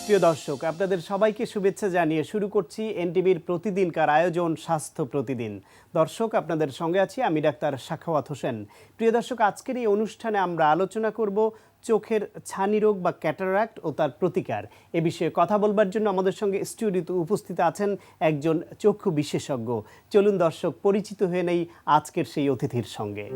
প্রিয় দর্শক, আপনাদের সবাইকে শুভেচ্ছা জানিয়ে শুরু করছি এনটিভির প্রতিদিনকার আয়োজন স্বাস্থ্য প্রতিদিন। দর্শক, আপনাদের সঙ্গে আছি আমি ডাক্তার সাখাওয়াত হোসেন। প্রিয় দর্শক, আজকের এই অনুষ্ঠানে আমরা আলোচনা করব চোখের ছানি রোগ বা ক্যাটারাক্ট ও তার প্রতিকার। এ বিষয়ে কথা বলবার জন্য আমাদের সঙ্গে স্টুডিওতে উপস্থিত আছেন একজন চক্ষু বিশেষজ্ঞ। চলুন দর্শক, পরিচিত হয়ে নেই আজকের সেই অতিথির সঙ্গে।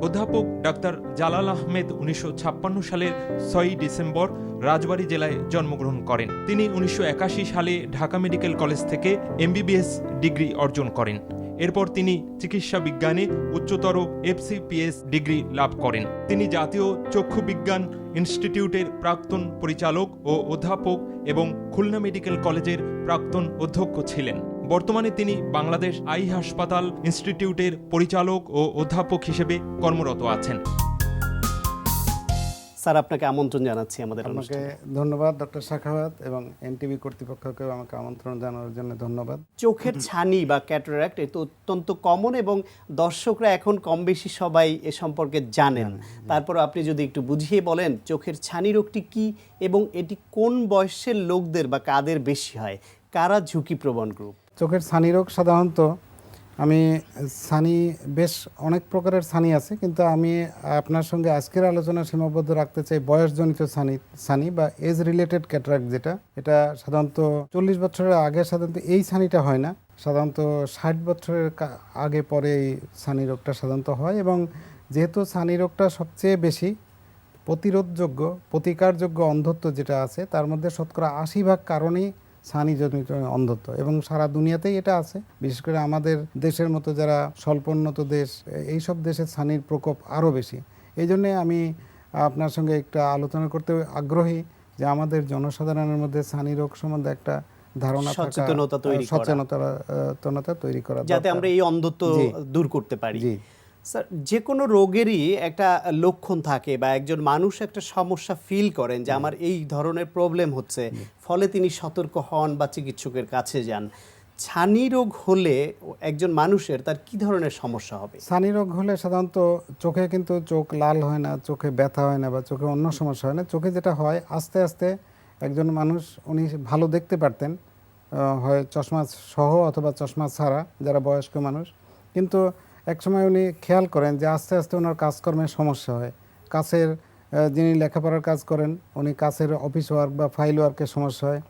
অধ্যাপক ডাক্তার জালাল আহমেদ 1956 সালের 6 ডিসেম্বর রাজবাড়ী জেলায় জন্মগ্রহণ করেন। তিনি 1981 সালে ঢাকা মেডিকেল কলেজ থেকে এমবিবিএস ডিগ্রি অর্জন করেন। এরপর তিনি চিকিৎসা বিজ্ঞানে উচ্চতর এফসিপিএস ডিগ্রি লাভ করেন। তিনি জাতীয় চক্ষু বিজ্ঞান ইনস্টিটিউটের প্রাক্তন পরিচালক ও অধ্যাপক এবং খুলনা মেডিকেল কলেজের প্রাক্তন অধ্যক্ষ ছিলেন। বর্তমানে তিনি বাংলাদেশ আই হাসপাতাল ইনস্টিটিউটের পরিচালক ও অধ্যাপক হিসেবে কর্মরত আছেন। স্যার, আপনাকে আমন্ত্রণ জানাচ্ছি আমাদের অনুষ্ঠানে। ধন্যবাদ ডক্টর সাখাওয়াত এবং এনটিভি কর্তৃপক্ষকে আমাকে আমন্ত্রণ জানানোর জন্য ধন্যবাদ। চোখের ছানি বা ক্যাটারাক্ট এটা অত্যন্ত কমন এবং দর্শকরা এখন কম বেশি সবাই এ সম্পর্কে জানেন। তারপর আপনি যদি একটু বুঝিয়ে বলেন চোখের ছানি রোগটি কি এবং এটি কোন বয়সের লোকদের বা কাদের বেশি হয়, কারা ঝুঁকিপ্রবণ গ্রুপ? চোখের ছানি রোগ সাধারণত ছানি বেশ অনেক প্রকারের ছানি আছে, কিন্তু আমি আপনার সঙ্গে আজকের আলোচনা সীমাবদ্ধ রাখতে চাই বয়সজনিত ছানি বা এজ রিলেটেড ক্যাটারাক্ট, যেটা এটা সাধারণত 40 বছরের আগে সাধারণত এই ছানিটা হয় না, সাধারণত 60 বছরের আগে পরে এই ছানি রোগটা সাধারণত হয়। এবং যেহেতু ছানি রোগটা সবচেয়ে বেশি প্রতিরোধযোগ্য প্রতিকারযোগ্য অন্ধত্ব যেটা আছে, তার মধ্যে শতকরা 80% কারণেই ছানিজনিত অন্ধত্ব, এবং সারা দুনিয়াতেই এটা আছে। বিশেষ করে আমাদের দেশের মতো যারা স্বল্পোন্নত দেশ, এইসব দেশে ছানির প্রকোপ আরও বেশি। এই জন্যে আমি আপনার সঙ্গে একটা আলোচনা করতে আগ্রহী যে আমাদের জনসাধারণের মধ্যে ছানি রোগ সম্বন্ধে একটা ধারণা, সচেতনতা তৈরি করা, যাতে আমরা এই অন্ধত্ব দূর করতে পারি। স্যার, যে কোনো রোগেরই একটা লক্ষণ থাকে বা একজন মানুষ একটা সমস্যা ফিল করেন যে আমার এই ধরনের প্রবলেম হচ্ছে, ফলে তিনি সতর্ক হন বা চিকিৎসকের কাছে যান। ছানি রোগ হলে একজন মানুষের তার কি ধরনের সমস্যা হবে? ছানি রোগ হলে সাধারণত চোখে কিন্তু চোখ লাল হয় না, চোখে ব্যথা হয় না বা চোখে অন্য সমস্যা হয় না। চোখে যেটা হয়, আস্তে আস্তে একজন মানুষ উনি ভালো দেখতে পারতেন, হয় চশমা সহ অথবা চশমা ছাড়া, যারা বয়স্ক মানুষ, কিন্তু একসময় উনি খেয়াল করেন যে আস্তে আস্তে ওনার কাজকর্মের সমস্যা হয়। কাছের যিনি লেখাপড়ার কাজ করেন, উনি কাছের অফিস ওয়ার্ক বা ফাইল ওয়ার্কের সমস্যা হয়।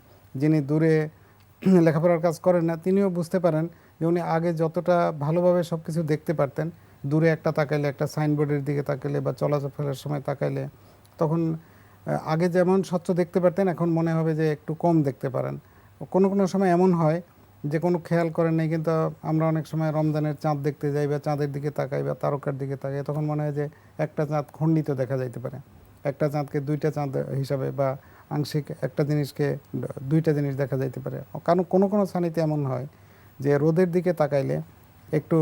যিনি দূরে লেখাপড়ার কাজ করেন না, তিনিও বুঝতে পারেন যে উনি আগে যতটা ভালোভাবে সব কিছু দেখতে পারতেন, দূরে একটা তাকাইলে, একটা সাইনবোর্ডের দিকে তাকাইলে বা চলাচলের সময় তাকাইলে, তখন আগে যেমন স্বচ্ছ দেখতে পারতেন, এখন মনে হবে যে একটু কম দেখতে পারেন। কোনো কোনো সময় এমন হয় যে কোনো খেয়াল করেন নাই, কিন্তু আমরা অনেক সময় রমজানের চাঁদ দেখতে যাই বা চাঁদের দিকে তাকাই বা তারকার দিকে তাকাই, তখন মনে হয় যে একটা চাঁদ খণ্ডিত দেখা যাইতে পারে, একটা চাঁদকে দুইটা চাঁদ হিসাবে বা আংশিক একটা জিনিসকে দুইটা জিনিস দেখা যাইতে পারে। কারণ কোনো কোনো ছানিতে এমন হয় যে রোদের দিকে তাকাইলে একটু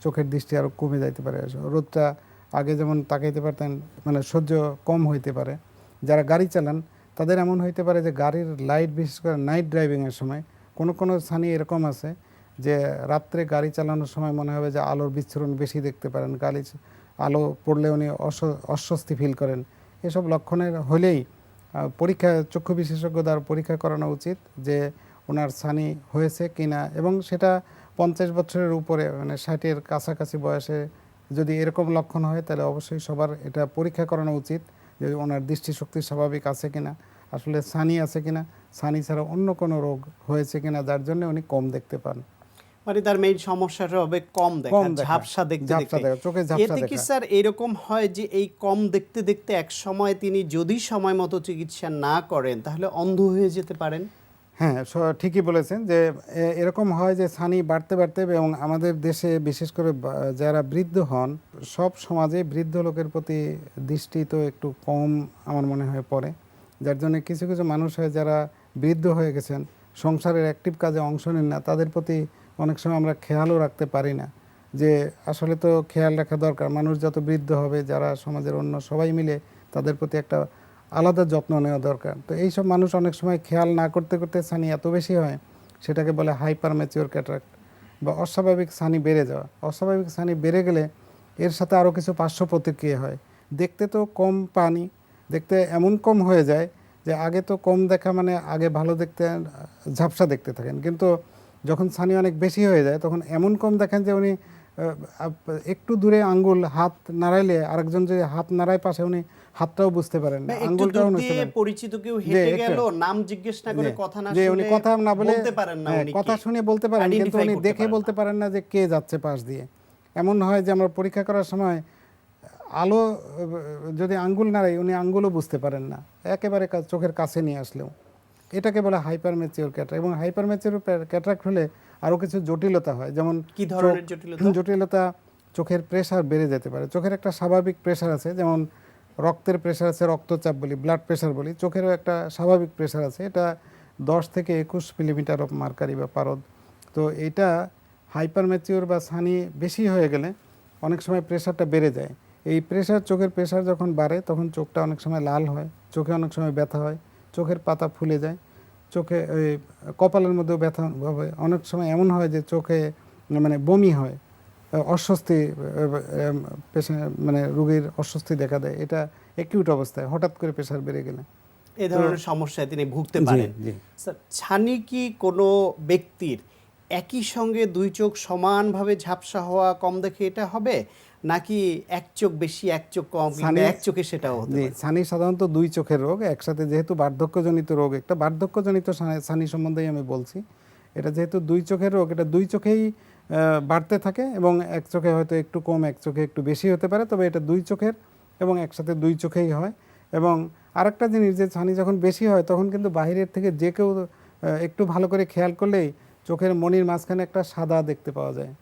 চোখের দৃষ্টি আরও কমে যাইতে পারে। রোদটা আগে যেমন তাকাইতে পারতেন, মানে সহ্য কম হইতে পারে। যারা গাড়ি চালান তাদের এমন হইতে পারে যে গাড়ির লাইট, বিশেষ করে নাইট ড্রাইভিংয়ের সময় কোনো কোনো ছানি এরকম আছে যে রাত্রে গাড়ি চালানোর সময় মনে হবে যে আলোর বিচ্ছুরণ বেশি দেখতে পারেন, গাড়ির আলো পড়লে উনি অস্বস্তি ফিল করেন। এসব লক্ষণের হলেই চক্ষু বিশেষজ্ঞ দ্বারা পরীক্ষা করানো উচিত যে ওনার ছানি হয়েছে কিনা, এবং সেটা 50 বছরের উপরে, মানে 60-এর কাছাকাছি বয়সে যদি এরকম লক্ষণ হয়, তাহলে অবশ্যই সবার এটা পরীক্ষা করানো উচিত যে ওনার দৃষ্টিশক্তি স্বাভাবিক আছে কিনা, আসলে ছানি আছে কিনা, ছানি ছাড়া অন্য কোনো রোগ হয়েছে কিনা যার জন্য উনি কম দেখতে পান। মানে তার মেইন সমস্যাটা হবে কম দেখা, ঝাপসা দেখতে দেখতে। চোখে ঝাপসা এতে কি স্যার এরকম হয় যে এই কম দেখতে দেখতে এক সময় তিনি যদি সময় মতো চিকিৎসা না করেন তাহলে অন্ধ হয়ে যেতে পারেন? হ্যাঁ, ঠিকই বলেছেন যে এরকম হয় যে ছানি বাড়তে বাড়তে, এবং আমাদের দেশে বিশেষ করে যারা বৃদ্ধ হন, সব সমাজে বৃদ্ধ লোকের প্রতি দৃষ্টি তো একটু কম আমার মনে হয় পড়ে, যার জন্য কিছু কিছু মানুষ হয় যারা বৃদ্ধ হয়ে গেছেন, সংসারের অ্যাক্টিভ কাজে অংশ নেন না, তাদের প্রতি অনেক সময় আমরা খেয়ালও রাখতে পারি না। যে আসলে তো খেয়াল রাখা দরকার, মানুষ যত বৃদ্ধ হবে, যারা সমাজের অন্য সবাই মিলে তাদের প্রতি একটা আলাদা যত্ন নেওয়া দরকার। তো এইসব মানুষ অনেক সময় খেয়াল না করতে করতে ছানি এত বেশি হয়, সেটাকে বলে হাইপার ম্যাচিওর ক্যাটারাক্ট বা অস্বাভাবিক ছানি বেড়ে যাওয়া। অস্বাভাবিক ছানি বেড়ে গেলে এর সাথে আরও কিছু পার্শ্ব প্রতিক্রিয়া হয়। দেখতে তো কম পানি, দেখতে এমন কম হয়ে যায় যে আগে তো কম দেখা মানে আগে ভালো দেখতে ঝাপসা দেখতে থাকেন, কিন্তু যখন ছানি অনেক বেশি হয়ে যায় তখন এমন কম দেখেন যে উনি একটু দূরে আঙ্গুল হাত নাড়াইলে আরেকজন যে হাত নাড়ায় পাশে উনি হাতটাও বুঝতে পারেন না, একটু আঙ্গুলটাও দূর বুঝতে দিয়ে পারেন পরিচিত কেউ হেঁটে একটু- গেল, নাম জিজ্ঞেস না করে যে- কথা না যে শুনে উনি কথা না বলে বলতে পারেন না উনি কথা কে। শুনে বলতে পারেন, কিন্তু Identify উনি করতে দেখে পারেন বলতে না। পারেন না যে কে যাচ্ছে পাশ দিয়ে। এমন হয় যে আমরা পরীক্ষা করার সময় আলো যদি আঙ্গুল নাড়াই উনি আঙ্গুলও বুঝতে পারেন না, একেবারে চোখের কাছে নিয়ে আসলেও। এটাকে বলে হাইপার ম্যাচিওর ক্যাটারাক্ট। এবং হাইপার ম্যাচিওর ক্যাটারাক্ট হলে আরও কিছু জটিলতা হয়, যেমন কি ধরনের জটিলতা? জটিলতা চোখের প্রেশার বেড়ে যেতে পারে। চোখের একটা স্বাভাবিক প্রেশার আছে, যেমন রক্তের প্রেশার আছে, রক্তচাপ বলি, ব্লাড প্রেশার বলি, চোখেরও একটা স্বাভাবিক প্রেশার আছে, এটা 10 থেকে 21 মিলিমিটার অফ মার্কারি বা পারদ। তো এটা হাইপার ম্যাচিওর বা ছানি বেশি হয়ে গেলে অনেক সময় প্রেশারটা বেড়ে যায়। এই প্রেশার, চোখের প্রেশার যখন বাড়ে তখন চোখটা অনেক সময় লাল হয়, চোখে অনেক সময় ব্যথা হয়, চোখের পাতা ফুলে যায়, চোখে ওই কপালের মধ্যেও ব্যথা হয়, অনেক সময় এমন হয় যে চোখে মানে বমি হয়, অস্বস্তি মানে রোগীর অস্বস্তি দেখা দেয়। এটা অ্যাকিউট অবস্থায় হঠাৎ করে প্রেশার বেড়ে গেলে এই ধরনের সমস্যায় তিনি ভুগতে জি, পারেন। জি। স্যার, ছানি কি কোনো ব্যক্তির একই সঙ্গে দুই চোখ সমানভাবে ঝাপসা হওয়া, কম দেখে এটা হবে, নাকি এক চোখ বেশি এক চোখ কম, কিংবা এক চোখে সেটাও হতে জি, পারে? ছানি সাধারণত দুই চোখের রোগ একসাথে, যেহেতু বার্ধক্যজনিত রোগ, একটা বার্ধক্যজনিত ছানি সম্বন্ধেই আমি বলছি। এটা যেহেতু দুই চোখের রোগ, এটা দুই চোখেই বাড়তে থাকে এবং এক চোখে হয়তো একটু কম, এক চোখে একটু বেশি হতে পারে, তবে এটা দুই চোখের এবং একসাথে দুই চোখেই হয়। এবং আরেকটা জিনিস, যে ছানি যখন বেশি হয় তখন কিন্তু বাহিরের থেকে যে কেউ একটু ভালো করে খেয়াল করলেই চোখের মণির মাঝখানে একটা সাদা দেখতে পাওয়া যায়,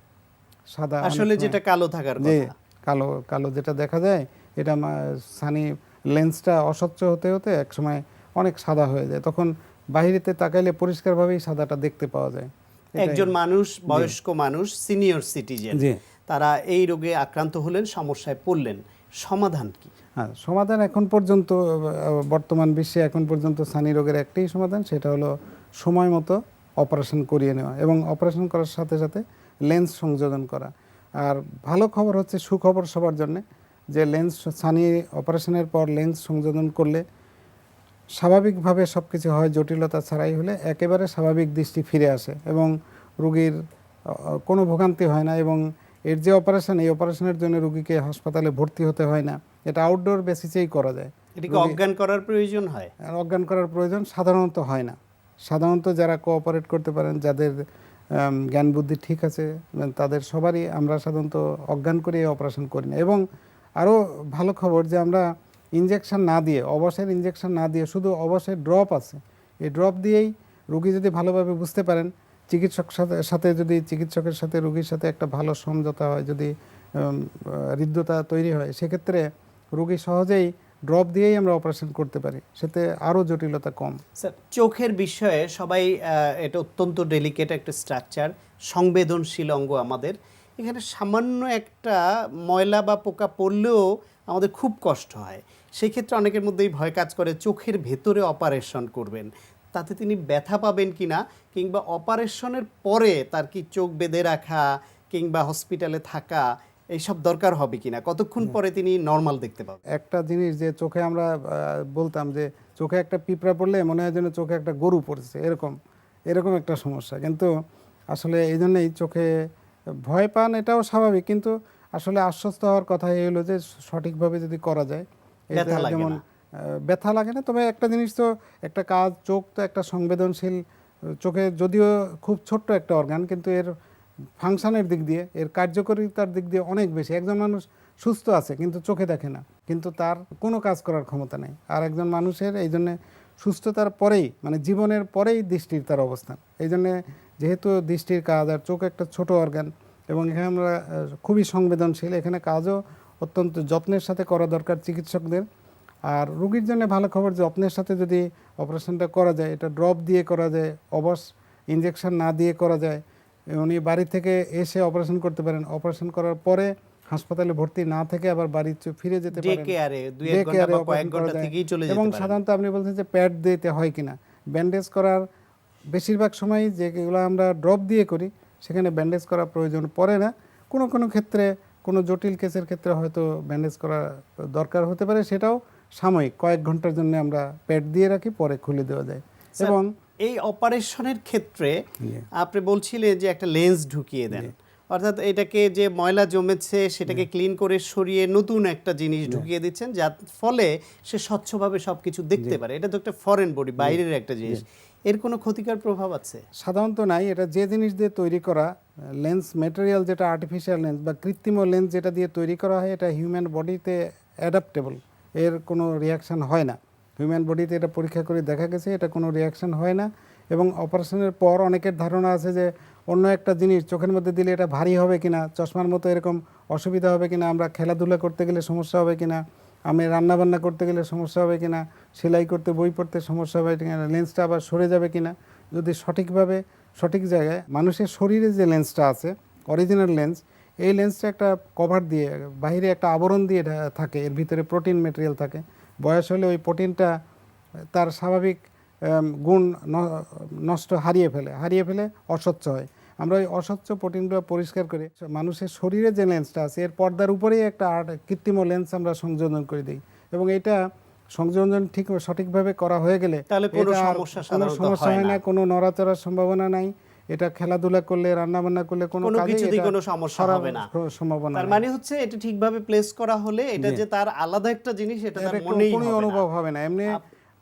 সাদা অনেক আসলে সময়। যেটা কালো থাকার যে কথা। কালো কালো যেটা দেখা যায়, এটা সানি লেন্সটা অস্বচ্ছ হতে হতে একসময় অনেক সাদা হয়ে যায়, তখন বাহিরেতে তাকাইলে পরিষ্কারভাবেই সাদাটা দেখতে পাওয়া যায়। এটাই। একজন মানুষ, বয়স্ক মানুষ, সিনিয়র সিটিজেন, জি। তারা এই রোগে আক্রান্ত হলেন, সমস্যায় পড়লেন, সমাধান কি? হ্যাঁ, সমাধান এখন পর্যন্ত বর্তমান বিশ্বে এখন পর্যন্ত ছানি রোগের একটাই সমাধান, সেটা হলো সময় মতো অপারেশন করিয়ে নেওয়া এবং অপারেশন করার সাথে সাথে লেন্স সংযোজন করা। আর ভালো খবর হচ্ছে, সুখবর সবার জন্য, যে লেন্স ছানি অপারেশনের পর লেন্স সংযোজন করলে স্বাভাবিকভাবে সব কিছু হয়, জটিলতা ছাড়াই হলে একেবারে স্বাভাবিক দৃষ্টি ফিরে আসে এবং রোগীর কোনো ভোগান্তি হয় না। এবং এর যে অপারেশন, এই অপারেশনের জন্য রোগীকে হাসপাতালে ভর্তি হতে হয় না, এটা আউটডোর বেসিসেই করা যায়। এটাকে অজ্ঞান করার প্রয়োজন হয়? আর অজ্ঞান করার প্রয়োজন সাধারণত হয় না। সাধারণত যারা কোঅপারেট করতে পারেন, যাদের জ্ঞান বুদ্ধি ঠিক আছে, তাদের সবারই আমরা সাধারণত অজ্ঞান করে অপারেশন করি না। এবং আরও ভালো খবর যে আমরা ইনজেকশন না দিয়ে, অবশের ইনজেকশন না দিয়ে, শুধু অবশের ড্রপ আছে, এই ড্রপ দিয়েই রোগী যদি ভালোভাবে বুঝতে পারেন, চিকিৎসকের সাথে রোগীর সাথে একটা ভালো সমঝোতা হয়, যদি হৃদ্যতা তৈরি হয়, সেক্ষেত্রে রোগী সহজেই ড্রপ দিয়েই আমরা অপারেশন করতে পারি, সেতে আরও জটিলতা কম। স্যার, চোখের বিষয়ে সবাই, এটা অত্যন্ত ডেলিকেট একটা স্ট্রাকচার, সংবেদনশীল অঙ্গ আমাদের। এখানে সামান্য একটা ময়লা বা পোকা পড়লেও আমাদের খুব কষ্ট হয়। সেই ক্ষেত্রে অনেকের মধ্যেই ভয় কাজ করে চোখের ভেতরে অপারেশন করবেন, তাতে তিনি ব্যথা পাবেন কিনা, কিংবা অপারেশনের পরে তার কি চোখ বেঁধে রাখা কিংবা হসপিটালে থাকা এইসব দরকার হবে কিনা, কতক্ষণ পরে তিনি নর্মাল দেখতে পাবেন? একটা জিনিস, যে চোখে আমরা বলতাম যে চোখে একটা পিঁপড়া পড়লে মনে হয় যেন চোখে একটা গরু পড়েছে, এরকম একটা সমস্যা। কিন্তু আসলে এই জন্যই চোখে ভয় পান, এটাও স্বাভাবিক, কিন্তু আসলে আশ্বস্ত হওয়ার কথা এই হলো যে সঠিকভাবে যদি করা যায়, ব্যথা লাগে যেমন না। ব্যথা লাগে না। তবে একটা জিনিস, তো একটা কাজ, চোখ তো একটা সংবেদনশীল, চোখে যদিও খুব ছোট্ট একটা অর্গান, কিন্তু এর ফাংশনের দিক দিয়ে, এর কার্যকারিতার দিক দিয়ে অনেক বেশি। একজন মানুষ সুস্থ আছে কিন্তু চোখে দেখে না, কিন্তু তার কোনো কাজ করার ক্ষমতা নেই। আর একজন মানুষের এই জন্যে সুস্থতার পরেই, মানে জীবনের পরেই দৃষ্টির তার অবস্থান। এই জন্যে যেহেতু দৃষ্টির কাজ, আর চোখ একটা ছোট অর্গান এবং এখানে আমরা খুবই সংবেদনশীল, এখানে কাজও অত্যন্ত যত্নের সাথে করা দরকার চিকিৎসকদের। আর রোগীর জন্য ভালো খবর, যত্নের সাথে যদি অপারেশনটা করা যায়, এটা ড্রপ দিয়ে করা যায়, ইনজেকশন না দিয়ে করা যায়। উনি বাড়ি থেকে এসে অপারেশন করতে পারেন, অপারেশন করার পরে হাসপাতালে ভর্তি না থেকে আবার বাড়ি ফিরে যেতে ডে পারেন, কেয়ারে 2-1 ঘন্টা বা কয়েক ঘন্টা থেকেই চলে যেতে এবং পারেন। সাধারণত আপনি বলছেন যে প্যাড দিতে হয় কিনা, ব্যান্ডেজ করার বেশিরভাগ সময় যেগুলো আমরা ড্রপ দিয়ে করি, সেখানে ব্যান্ডেজ করা প্রয়োজন পড়ে না। কোনো ক্ষেত্রে, কোনো জটিল কেসের ক্ষেত্রে হয়তো ব্যান্ডেজ করা দরকার হতে পারে, সেটাও সাময়িক কয়েক ঘন্টার জন্য আমরা প্যাড দিয়ে রাখি, পরে খুলে দেওয়া যায়। স্যার, এবং এই অপারেশনের ক্ষেত্রে জি। আপনি বলছিলেন যে একটা লেন্স ঢুকিয়ে দেন, অর্থাৎ এটাকে যে ময়লা জমেছে সেটাকে ক্লিন করে সরিয়ে নতুন একটা জিনিস ঢুকিয়ে দিচ্ছেন, যার ফলে সে স্বচ্ছভাবে সবকিছু দেখতে পারে। এটা তো একটা ফরেন বডি, বাইরের একটা জিনিস, এর কোনো ক্ষতিকর প্রভাব আছে? সাধারণত নাই। এটা যে জিনিস দিয়ে তৈরি করা লেন্স ম্যাটেরিয়াল, যেটা আর্টিফিশিয়াল লেন্স বা কৃত্রিম লেন্স যেটা দিয়ে তৈরি করা হয়, এটা হিউম্যান বডিতে অ্যাডাপ্টেবল, এর কোনো রিয়াকশান হয় না। হিউম্যান বডিতে এটা পরীক্ষা করে দেখা গেছে এটা কোনো রিয়াকশান হয় না। এবং অপারেশনের পর অনেকের ধারণা আছে যে অন্য একটা জিনিস চোখের মধ্যে দিলে এটা ভারী হবে কিনা, চশমার মতো এরকম অসুবিধা হবে কিনা, আমরা খেলাধুলা করতে গেলে সমস্যা হবে কিনা, আমি রান্নাবান্না করতে গেলে সমস্যা হবে কিনা, সেলাই করতে, বই পড়তে সমস্যা হবে কিনা, লেন্সটা আবার সরে যাবে কিনা। যদি সঠিকভাবে সঠিক জায়গায়, মানুষের শরীরে যে লেন্সটা আছে অরিজিনাল লেন্স, এই লেন্সটা একটা কভার দিয়ে, বাইরে একটা আবরণ দিয়ে থাকে, এর ভিতরে প্রোটিন ম্যাটেরিয়াল থাকে। বয়স হলে ওই প্রোটিনটা তার স্বাভাবিক গুণ হারিয়ে ফেলে অস্বচ্ছ হয়। আমরা ওই অস্বচ্ছ প্রোটিনগুলো পরিষ্কার করে মানুষের শরীরে যে লেন্সটা আছে এর পর্দার উপরেই একটা কৃত্রিম লেন্স আমরা সংযোজন করে দিই। এবং এটা সংযোজন ঠিক সঠিকভাবে করা হয়ে গেলে তাহলে কোনো এটা আর সমস্যা কোনো সাধারণত সমস্যা হয় হয় না। না, কোনো নড়াচড়ার সম্ভাবনা নাই। এটা খেলাধুলা করলে, রান্নাবান্না করলে কোনো কোনো কাজেই কিছুতেই এটা কোনো সমস্যা সরার হবে না। সম্ভাবনা তার নাই। মানে হচ্ছে এটা ঠিকভাবে প্লেস করা হলে এটা যে তার আলাদা একটা জিনিস, এটা তার মনেই কোনো হবে অনুভব না। হবে না। এমনি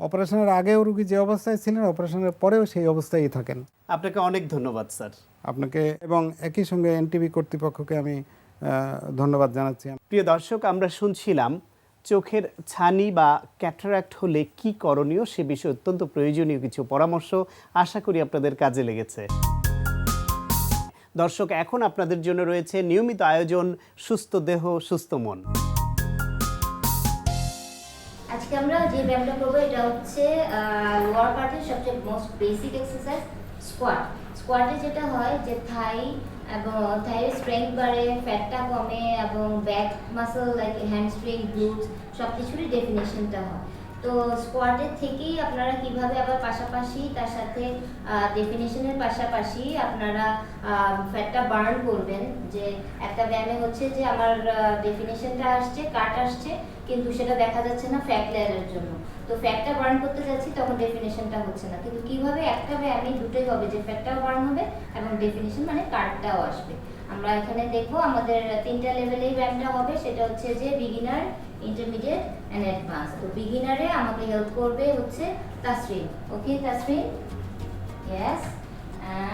অপারেশনের আগেও রোগী যে অবস্থায় ছিলেন অপারেশনের পরেও সেই অবস্থায় থাকেন। আপনাকে অনেক ধন্যবাদ স্যার। আপনাকে এবং একই সঙ্গে এনটিভি কর্তৃপক্ষকে আমি ধন্যবাদ জানাচ্ছি। প্রিয় দর্শক, আমরা শুনছিলাম চোখের ছানি বা ক্যাটারাক্ট হলে কি করণীয়, সে বিষয়ে অত্যন্ত প্রয়োজনীয় কিছু পরামর্শ। আশা করি আপনাদের কাজে লেগেছে। দর্শক, এখন আপনাদের জন্য রয়েছে নিয়মিত আয়োজন সুস্থ দেহ সুস্থ মন। আজকে আমরা যে ব্যায়ামটা করবো এটা হচ্ছে লোয়ার পার্টের সবচেয়ে মোস্ট বেসিক এক্সারসাইজ, স্কোয়াট। স্কোয়াটে যেটা হয় যে থাই এবং থাইয়ের স্ট্রেংথ বাড়ে, ফ্যাটটা কমে এবং back muscle like hamstring, glutes সব কিছুরই ডেফিনেশনটা হয়। তো স্কোয়াটের থেকেই আপনারা কিভাবে আবার পাশাপাশি তার সাথে ডেফিনেশনের পাশাপাশি আপনারা ফ্যাটটা বার্ন করবেন। যে একটা ব্যায়ামে হচ্ছে যে আমার ডেফিনেশনটা আসছে, কাট আসছে, কিন্তু সেটা দেখা যাচ্ছে না ফ্যাট লেয়ারের জন্য। তো ফ্যাটটা বার্ন করতে যাচ্ছি, তখন ডেফিনেশনটা হচ্ছে না। কিন্তু কিভাবে একটা ব্যায়ামে দুটোই হবে, যে ফ্যাটটাও বার্ন হবে এবং ডেফিনেশন মানে কাটটাও আসবে। আমরা এখানে দেখবো আমাদের 3টা লেভেলেই ব্যায়ামটা হবে। সেটা হচ্ছে যে বিগিনার, ইন্টারমিডিয়েট এন্ড অ্যাডভান্স। তো বিগিনারে আমাকে হেল্প করবে হচ্ছে Tasrin. Okay Tasrin, yes,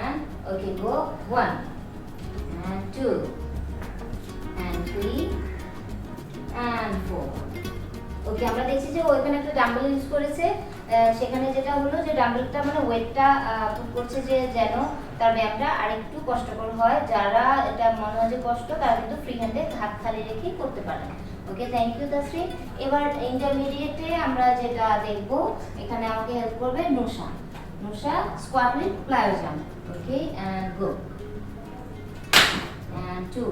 and okay go 1 and 2 and 3 and 4। Okay, আমরা দেখছি যে ওইখানে একটা ডাম্বেল ইউজ করেছে। সেখানে যেটা হলো যে ডাম্বেলটা মানে ওয়েটটা পুট করছে যে যেন তার ব্যায়ামটা আরেকটু কষ্টকর হয়। যারা এটা মনে হয় যে কষ্ট, তারা কিন্তু ফ্রি হ্যান্ডে হাত খালি রেখেই করতে পারেন। Okay, thank you Tasrin. এবার ইন্টারমিডিয়েটে আমরা যেটা দেখব, এখানে আমাকে হেল্প করবে Nusha. Nusha, squat with plyo jump. Okay, and go, and 2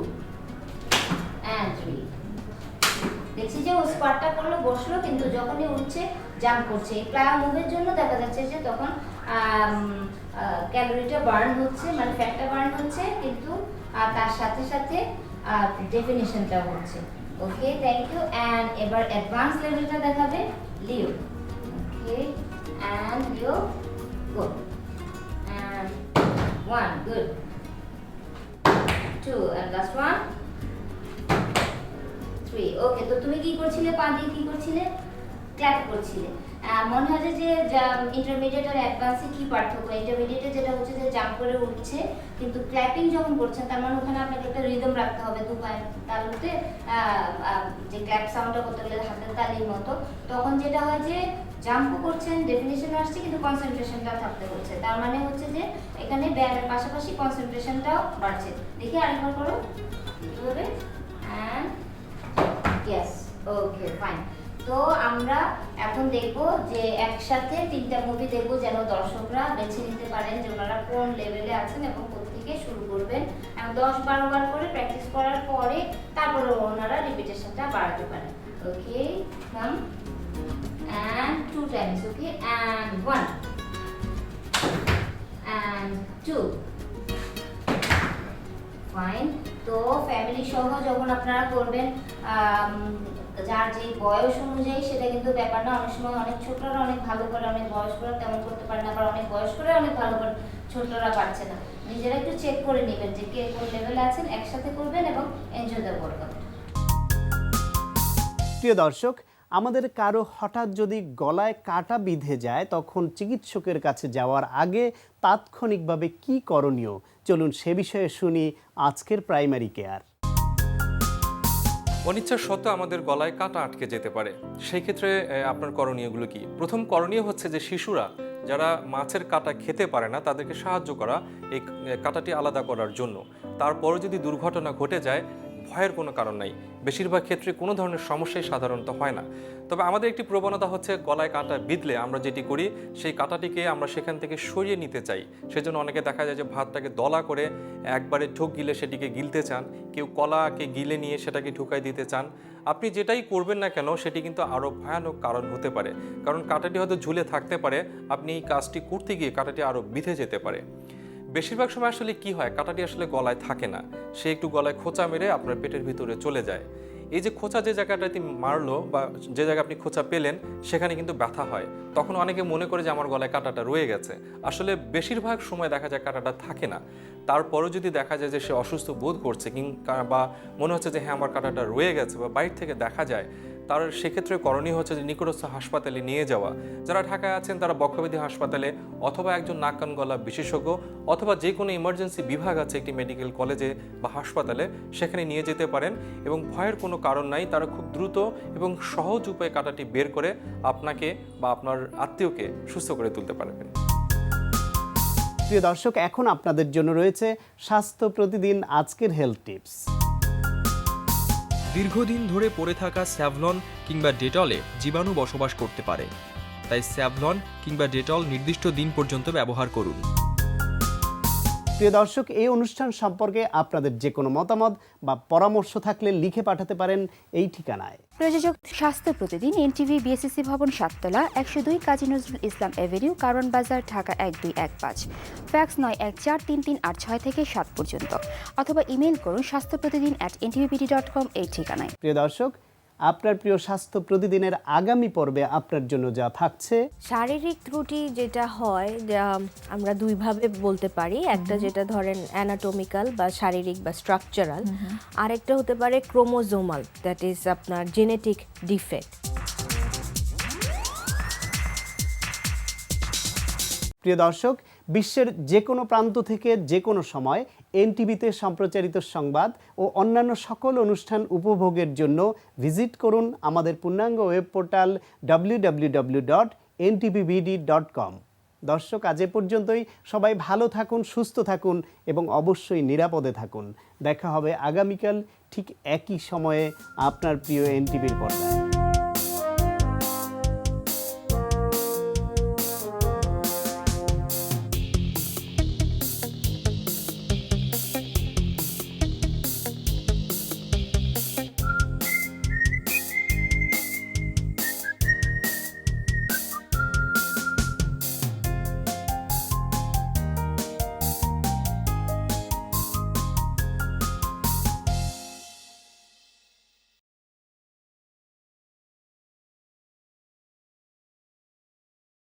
and 3। দেখছি যে ও স্কোয়াটটা করলো, বসলো, কিন্তু যখনই উঠছে জাম্প করছে। এই প্লায়ো মুভের জন্য দেখা যাচ্ছে যে তখন ক্যালোরিটা বার্ন হচ্ছে, মানে ফ্যাটটা বার্ন হচ্ছে, কিন্তু তার সাথে সাথে ডেফিনিশনটাও হচ্ছে। Okay, thank you. এন্ড এবার অ্যাডভান্স লেভেলটা দেখাবে Leo. Okay, and Leo, go, and 1, good, 2 and last one, 3। Okay, তো তুমি কি করছিলে? পা দিয়ে কি করছিলে? ক্ল্যাপ করছিলে। মনে হয় যে ইন্টারমিডিয়েট আর অ্যাডভান্সে কি পার্থক্য? ইন্টারমিডিয়েটে যেটা হচ্ছে যে জাম্প করে উঠছে, কিন্তু ক্ল্যাপিং যখন করছেন তার মানে ওখানে আপনাকে একটা রিদম রাখতে হবে, দু পায়ের তালুতে যে ক্ল্যাপ সাউন্ডটা করতে গেলে হাতের তালির মতো। তখন যেটা হয় যে জাম্পও করছেন, ডেফিনেশন আসছে, কিন্তু কনসেন্ট্রেশনটা থাকতে হচ্ছে। তার মানে হচ্ছে যে এখানে ব্যায়ামের পাশাপাশি কনসেন্ট্রেশনটাও বাড়ছে। দেখি আরেকবার করো, এভাবে, অ্যান্ড ইয়েস, ওকে, ফাইন। তো আমরা এখন দেখব যে একসাথে 3টা মুভি দেখব, যেন দর্শকরা বেছে নিতে পারেন যে ওনারা কোন লেভেলে আছেন এবং কোথা থেকে শুরু করবেন। এবং 10-12 বার করে প্র্যাকটিস করার পরে তারপরে ওনারা রিপিটেশনটা বাড়াতে পারেন। ওকে, কাম, and 2 times, okay, and 1 and 2 fine. তো ফ্যামিলি সহ যখন আপনারা করবেন, যার যে বয়স অনুযায়ী সেটা কিন্তু ব্যাপার না। অনেক সময় অনেক ছোটরা অনেক ভালো করে, অনেক বয়স্করা তেমন করতে পারে না, আবার অনেক বয়স্করা অনেক ভালো করে, ছোটরা পারছে না। নিজেরা একটু চেক করে নেবেন যে কে কোন লেভেলে আছেন, একসাথে করবেন এবং এনজয় দ্য ওয়ার্কআউট। প্রিয় দর্শক, আমাদের কারো হঠাৎ যদি গলায় কাটা বিঁধে যায় তখন চিকিৎসকের কাছে যাওয়ার আগে তাৎক্ষণিকভাবে কি করণীয়, চলুন সে বিষয়ে শুনি আজকের প্রাইমারি কেয়ার। অনিচ্ছা সত্ত্বেও আমাদের গলায় কাঁটা আটকে যেতে পারে। সেই ক্ষেত্রে আপনার করণীয়গুলো কি? প্রথম করণীয় হচ্ছে যে শিশুরা যারা মাছের কাঁটা খেতে পারে না তাদেরকে সাহায্য করা এই কাঁটাটি আলাদা করার জন্য। তারপরে যদি দুর্ঘটনা ঘটে যায়, ভয়ের কোনো কারণ নাই। বেশিরভাগ ক্ষেত্রে কোনো ধরনের সমস্যাই সাধারণত হয় না। তবে আমাদের একটি প্রবণতা হচ্ছে গলায় কাঁটা বিঁধলে আমরা যেটি করি সেই কাঁটাটিকে আমরা সেখান থেকে সরিয়ে নিতে চাই। সেজন্য অনেকে দেখা যায় যে ভাতটাকে দলা করে একবারে ঢোক গিলে সেটিকে গিলতে চান, কেউ কলাকে গিলে নিয়ে সেটাকে ঢুকাই দিতে চান। আপনি যেটাই করবেন না কেন সেটি কিন্তু আরও ভয়ানক কারণ হতে পারে, কারণ কাঁটাটি হয়তো ঝুলে থাকতে পারে, আপনি এই কাজটি করতে গিয়ে কাঁটাটি আরও বিঁধে যেতে পারে। বেশিরভাগ সময় আসলে কি হয়, কাঁটাটি আসলে গলায় থাকে না, সে একটু গলায় খোঁচা মেরে আপনার পেটের ভিতরে চলে যায়। এই যে খোঁচা যে জায়গাটাতে মারলো বা যে জায়গায় আপনি খোঁচা পেলেন সেখানে কিন্তু ব্যথা হয়। তখন অনেকে মনে করে যে আমার গলায় কাঁটাটা রয়ে গেছে। আসলে বেশিরভাগ সময় দেখা যায় কাঁটাটা থাকে না। তারপরেও যদি দেখা যায় যে সে অসুস্থ বোধ করছে বা মনে হচ্ছে যে হ্যাঁ আমার কাঁটাটা রয়ে গেছে বা বাইরে থেকে দেখা যায়, তার সেক্ষেত্রে করণীয় হচ্ছে যে নিকটস্থ হাসপাতালে নিয়ে যাওয়া। যারা ঢাকায় আছেন তারা বক্ষব্যাধি হাসপাতালে অথবা একজন নাক কান গলা বিশেষজ্ঞ অথবা যে কোনো ইমার্জেন্সি বিভাগ আছে একটি মেডিকেল কলেজে বা হাসপাতালে, সেখানে নিয়ে যেতে পারেন এবং ভয়ের কোনো কারণ নাই। তারা খুব দ্রুত এবং সহজ উপায়ে কাঁটাটি বের করে আপনাকে বা আপনার আত্মীয়কে সুস্থ করে তুলতে পারবেন। প্রিয় দর্শক, এখন আপনাদের জন্য রয়েছে স্বাস্থ্য প্রতিদিন আজকের হেলথ টিপস। দীর্ঘদিন ধরে পড়ে থাকা স্যাভলন কিংবা ডেটলে জীবাণু বসবাস করতে পারে, তাই স্যাভলন কিংবা ডেটল নির্দিষ্ট দিন পর্যন্ত ব্যবহার করুন। প্রিয় দর্শক, এই অনুষ্ঠান সম্পর্কে আপনাদের যে কোনো মতামত বা পরামর্শ থাকলে লিখে পাঠাতে পারেন এই ঠিকানায়। প্রযোজক স্বাস্থ্য প্রতিদিন, এনটিভি, বিএসসি ভবন, 7 তলা, 102 কাজী নজরুল ইসলাম এভিনিউ, কারওয়ান বাজার, ঢাকা 1215। ফ্যাক্স 914338 থেকে 7 পর্যন্ত, অথবা ইমেইল করুন স্বাস্থ্যপ্রতিদিন@ntvbd.com এই ঠিকানায়। প্রিয় দর্শক, আপনার প্রিয় স্বাস্থ্য প্রতিদিনের আগামী পর্বে আপনার জন্য যা থাকছে, শারীরিক ত্রুটি যেটা হয় আমরা দুইভাবে বলতে পারি। একটা যেটা ধরেন অ্যানাটমিক্যাল বা শারীরিক বা স্ট্রাকচারাল, আরেকটা হতে পারে ক্রোমোজোমাল, দ্যাট ইজ আপনার জেনেটিক ডিফেক্ট। প্রিয় দর্শক, বিশ্বের যে কোনো প্রান্ত থেকে যে কোনো সময় এনটিভিতে সম্প্রচারিত সংবাদ ও অন্যান্য সকল অনুষ্ঠান উপভোগের জন্য ভিজিট করুন আমাদের পূর্ণাঙ্গ ওয়েব পোর্টাল www.ntvbd.com। দর্শক, আজ এ পর্যন্তই। সবাই ভালো থাকুন, সুস্থ থাকুন এবং অবশ্যই নিরাপদে থাকুন। দেখা হবে আগামীকাল ঠিক একই সময়ে আপনার প্রিয় এনটিভির পর্দায়।